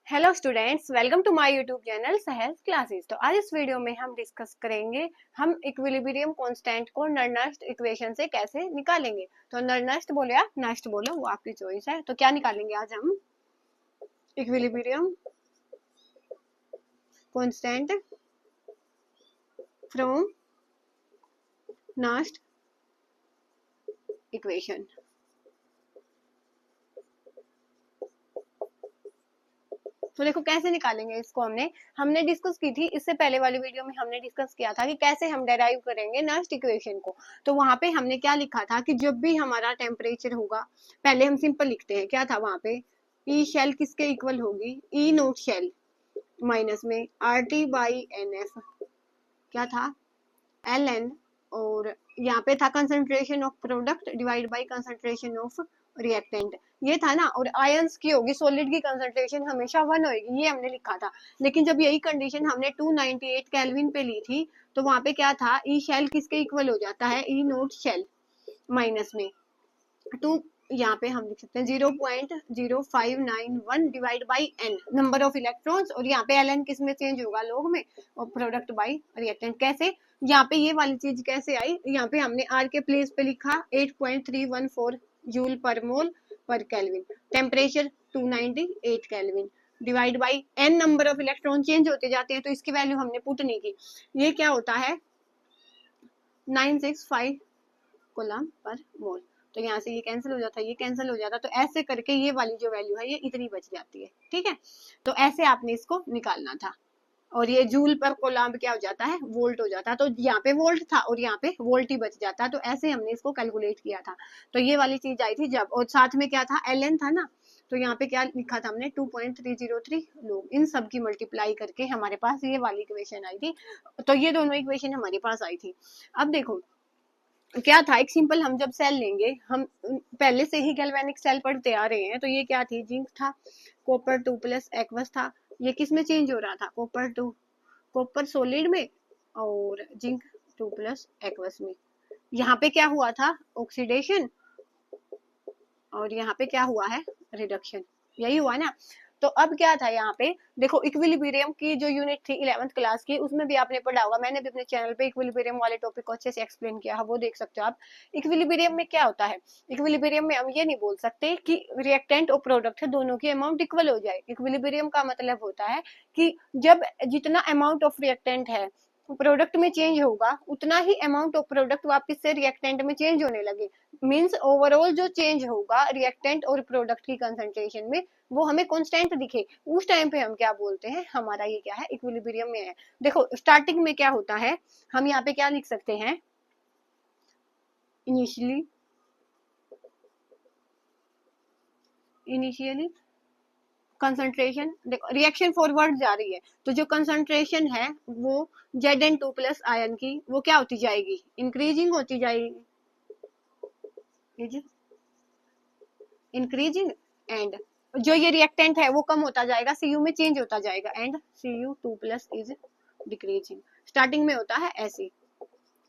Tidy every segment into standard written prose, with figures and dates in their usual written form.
Hello students, welcome to my YouTube channel Sahaj classes. तो आज इस वीडियो में हम डिस्कस करेंगे हम इक्विलिब्रियम कांस्टेंट को नर्नस्ट इक्वेशन से कैसे निकालेंगे। तो नर्नस्ट बोलो या नस्ट बोलो, वो आपकी चॉइस है। तो क्या निकालेंगे आज हम? Equilibrium constant from Nernst equation. तो देखो कैसे निकालेंगे इसको। हमने डिस्कस की थी इससे पहले वाली वीडियो में। हमने डिस्कस किया था कि कैसे हम डेराइव करेंगे नस्ट इक्वेशन को। तो वहां पे हमने क्या लिखा था कि जब भी हमारा टेम्परेचर होगा, पहले हम सिंपल लिखते हैं। क्या था वहां पे? ई शेल किसके इक्वल होगी? ई नोट शेल माइनस में R T by N F. क्या था? L N. और यहाँ पे था concentration of product divide by concentration of reactant. ये था ना। और आयंस की होगी, सॉलिड की कंसंट्रेशन हमेशा 1 होगी, ये हमने लिखा था। लेकिन जब यही कंडीशन हमने 298 केल्विन पे ली थी, तो वहां पे क्या था? ई शेल किसके इक्वल हो जाता है? ई नोट शेल माइनस में टू। यहाँ पे हम लिख सकते हैं 0.0591 divide by N, number of electrons. और यहाँ पे एल एन किस में चेंज होगा? लोग में। और प्रोडक्ट बाई रिएक्टेंट। कैसे? यहाँ पे ये वाली चीज कैसे आई? यहाँ पे हमने आर के प्लेस पे लिखा 8.314 joule per mole per kelvin. Temperature 298 kelvin divide by N, number of electron change होते जाते हैं, तो इसकी वैल्यू हमने पुट नहीं की। ये क्या होता है? 965 कोलम पर मोल। तो यहाँ से ये कैंसिल हो जाता है, ये कैंसिल हो जाता है। तो ऐसे करके ये वाली जो वैल्यू है ये इतनी बच जाती है। ठीक है, तो ऐसे आपने इसको निकालना था। और ये जूल पर कोलम्ब क्या हो जाता है? वोल्ट हो जाता है। तो यहाँ पे वोल्ट था और यहाँ पे वोल्ट ही बच जाता है। तो ऐसे हमने इसको कैलकुलेट किया था। तो ये वाली चीज आई थी जब। और साथ में क्या था? एल एन था ना। तो यहाँ पे क्या लिखा था हमने? 2.303 लोग। इन सब की मल्टीप्लाई करके हमारे पास ये वाली इक्वेशन आई थी। तो ये दोनों इक्वेशन हमारे पास आई थी। अब देखो क्या था। एक सिंपल, हम जब सेल लेंगे, हम पहले से ही गैल्वेनिक सेल पढ़ते आ रहे हैं। तो ये क्या थी? जिंक था, कॉपर 2 प्लस एक्वस था। ये किस में चेंज हो रहा था? कॉपर 2, कॉपर सोलिड में और जिंक 2 प्लस एक्वस में। यहाँ पे क्या हुआ था? ऑक्सीडेशन। और यहाँ पे क्या हुआ है? रिडक्शन। यही हुआ ना। तो अब क्या था यहाँ पे? देखो इक्विलिब्रियम की जो यूनिट थी 11th क्लास की, उसमें भी आपने पढ़ा होगा। मैंने भी अपने चैनल पे इक्विलिब्रियम वाले टॉपिक को अच्छे से एक्सप्लेन किया है, वो देख सकते हो आप। इक्विलिब्रियम में क्या होता है? इक्विलिब्रियम में हम ये नहीं बोल सकते कि रिएक्टेंट और प्रोडक्ट है दोनों की अमाउंट इक्वल हो जाए। इक्विलिब्रियम का मतलब होता है कि जब जितना अमाउंट ऑफ रिएक्टेंट है प्रोडक्ट में चेंज होगा, उतना ही अमाउंट ऑफ प्रोडक्ट वापस से रिएक्टेंट में चेंज होने लगे। मींस ओवरऑल जो चेंज होगा रिएक्टेंट और प्रोडक्ट की कंसंट्रेशन में, वो हमें कांस्टेंट दिखे, उस टाइम पे हम क्या बोलते हैं? हमारा ये क्या है? इक्विलिब्रियम में है। देखो स्टार्टिंग में क्या होता है, हम यहाँ पे क्या लिख सकते हैं? Initially initially concentration. देखो रिएक्शन फॉरवर्ड जा रही है, तो जो कंसंट्रेशन है वो Zn2 प्लस आयन की वो क्या होती जाएगी? इंक्रीजिंग होती जाएगी। इंक्रीजिंग। एंड जो ये रिएक्टेंट है वो कम होता जाएगा, Cu में चेंज होता जाएगा। And Cu2 plus is decreasing. Starting में होता है ऐसी।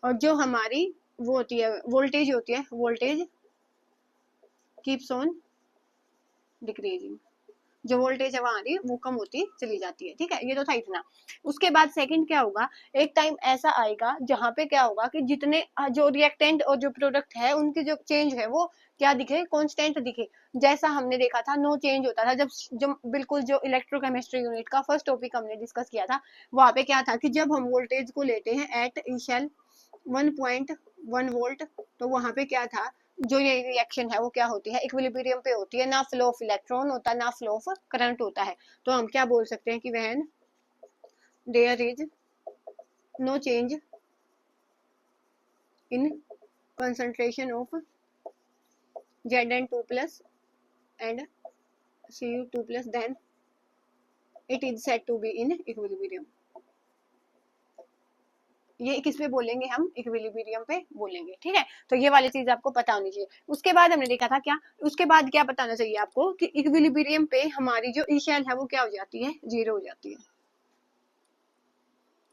और जो हमारी वो होती है वोल्टेज होती है, वोल्टेज कीप्स ऑन डिक्रीजिंग। जो वोल्टेज है वहां आ रही है वो कम होती चली जाती है। ठीक है, ये तो था इतना। उसके बाद सेकंड क्या होगा? एक टाइम ऐसा आएगा जहां पे क्या होगा कि जितने जो रिएक्टेंट और जो प्रोडक्ट है उनकी जो चेंज है वो क्या दिखे? कांस्टेंट दिखे। जैसा हमने देखा था नो चेंज होता था जब बिल्कुल जो इलेक्ट्रोकेमिस्ट्री यूनिट का फर्स्ट टॉपिक हमने डिस्कस किया था, वहां पे क्या था कि जब हम वोल्टेज को लेते हैं एट इनिशियल 1.1 वोल्ट, तो वहां पे क्या था? जो ये रिएक्शन है वो क्या होती है? इक्विलिब्रियम पे होती है। ना फ्लो ऑफ इलेक्ट्रॉन होता है, ना फ्लो ऑफ करंट होता है। तो हम क्या बोल सकते हैं कि when there is no change in concentration of Zn2 plus and Cu2 plus, then it is said to be in equilibrium। ये किस पे बोलेंगे? हम इक्विलिब्रियम पे बोलेंगे। ठीक है, तो ये वाली चीज आपको पता होनी चाहिए। उसके बाद हमने देखा था क्या? उसके बाद क्या बताना चाहिए आपको कि इक्विलिब्रियम पे हमारी जो ई शेल है वो क्या हो जाती है? 0 हो जाती है।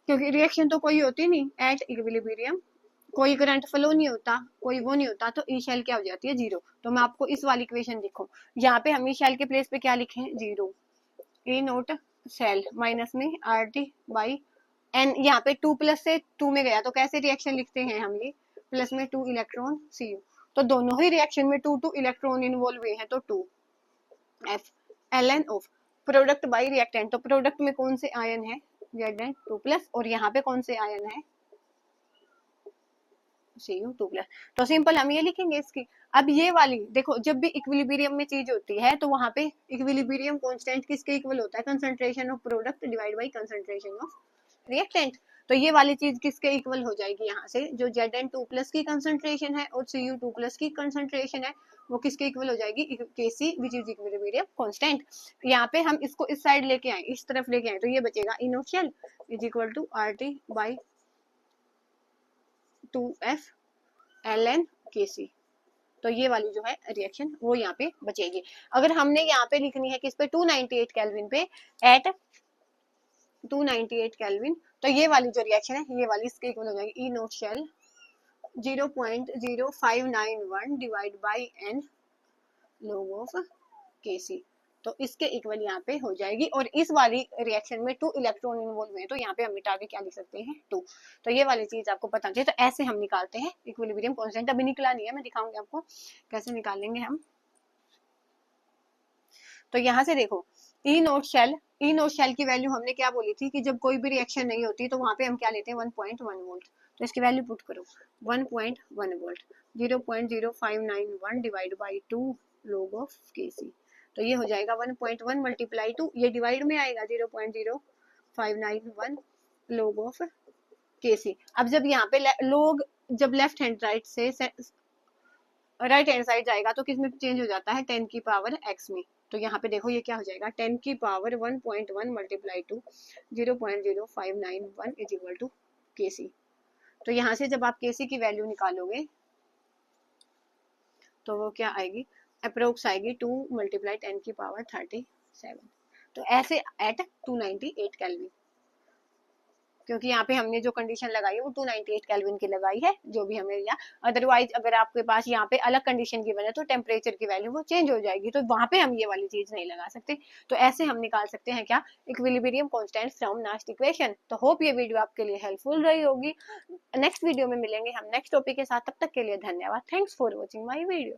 क्योंकि रिएक्शन तो कोई होती नहीं एट इक्विलिब्रियम, कोई करंट फ्लो नहीं होता, कोई वो नहीं होता, तो ई शेल क्या हो जाती है? 0। तो मैं आपको इस वाली इक्वेशन लिखूं, यहाँ पे हम ई शेल के प्लेस पे क्या लिखे? 0। ई नोट शेल माइनस में RT बाई N, यहाँ पे 2 प्लस से 2 में गया तो कैसे रिएक्शन लिखते हैं हम, ये प्लस में 2 इलेक्ट्रॉन Cu, तो दोनों ही रिएक्शन में 2 इलेक्ट्रॉन इन्वॉल्व हुए हैं, तो 2 F ln of product by reactant, तो प्रोडक्ट में कौन से आयन है, Zn 2 प्लस, और यहाँ पे कौन से आयन है, Cu 2 प्लस। तो सिंपल हम ये लिखेंगे इसकी। अब ये वाली देखो, जब भी इक्विलिब्रियम में चीज होती है तो वहां पे इक्विलिब्रियम कांस्टेंट किसके इक्वल होता है, concentration of product divide by concentration of reactant. तो ये वाली चीज किसके इक्वल हो जाएगी, यहाँ से जो Zn2 प्लस की कंसंट्रेशन है और Cu2 प्लस की कंसंट्रेशन है वो किसके इक्वल हो जाएगी, Kc which is equilibrium constant. यहाँ पे हम इसको इस साइड लेके आए, इस तरफ लेके आए, तो ये बचेगा इनोशियल is equal to RT by 2F ln Kc। तो ये वाली जो है रिएक्शन वो यहाँ पे बचेगी। अगर हमने यहाँ पे लिखनी है किस पे, 298 केल्विन पे, एट 298 केल्विन, तो ये वाली जो रिएक्शन है ये वाली इसके इक्वल हो जाएगी, E naught cell 0.0591 divide by n log of Kc, तो इसके इक्वल यहाँ पे हो जाएगी। और इस वाली रिएक्शन में 2 इलेक्ट्रॉन इन्वॉल्व है, तो यहाँ पे हम मिटा के क्या लिख सकते हैं, 2। तो ये वाली चीज आपको पता चाहिए। तो ऐसे हम निकालते हैं इक्विलिब्रियम कांस्टेंट। अभी निकला नहीं है, मैं दिखाऊंगी आपको कैसे निकालेंगे हम। तो यहाँ से देखो, ई नोट शेल की वैल्यू हमने क्या बोली थी कि जब कोई भी रिएक्शन नहीं होती तो वहां पे हम क्या लेते हैं, 1.1 वोल्ट। तो इसकी वैल्यू पुट करो, 1.1 volt 0.0591 divide by 2 log of Kc, तो ये हो जाएगा 1.1 मल्टीप्लाई 2, ये डिवाइड में आएगा 0.0591 log ऑफ Kc। अब जब यहाँ पे लोग जब लेफ्ट हैंड राइट से राइट हैंड साइड जाएगा तो किसमें चेंज हो जाता है, 10 की पावर x में। तो यहाँ पे देखो ये क्या हो जाएगा, 10 की power 1.1 multiply 2 0.0591 is equal to Kc। तो यहाँ से जब आप Kc की वैल्यू निकालोगे तो वो क्या आएगी, अप्रोक्स आएगी 2 मल्टीप्लाई 10 की पावर 37। तो ऐसे एट 298 केल्विन, क्योंकि यहाँ पे हमने जो कंडीशन लगाई है वो 298 केल्विन की लगाई है, जो भी हमें या अदरवाइज अगर आपके पास यहाँ पे अलग कंडीशन की वजह तो टेम्परेचर की वैल्यू वो चेंज हो जाएगी, तो वहां पे हम ये वाली चीज नहीं लगा सकते। तो ऐसे हम निकाल सकते हैं क्या, इक्विलिब्रियम कांस्टेंट फ्रॉम नास्ट इक्वेशन। तो होप ये वीडियो आपके लिए हेल्पफुल रही होगी। नेक्स्ट वीडियो में मिलेंगे हम नेक्स्ट टॉपिक के साथ, तब तक के लिए धन्यवाद। Thanks for watching my video.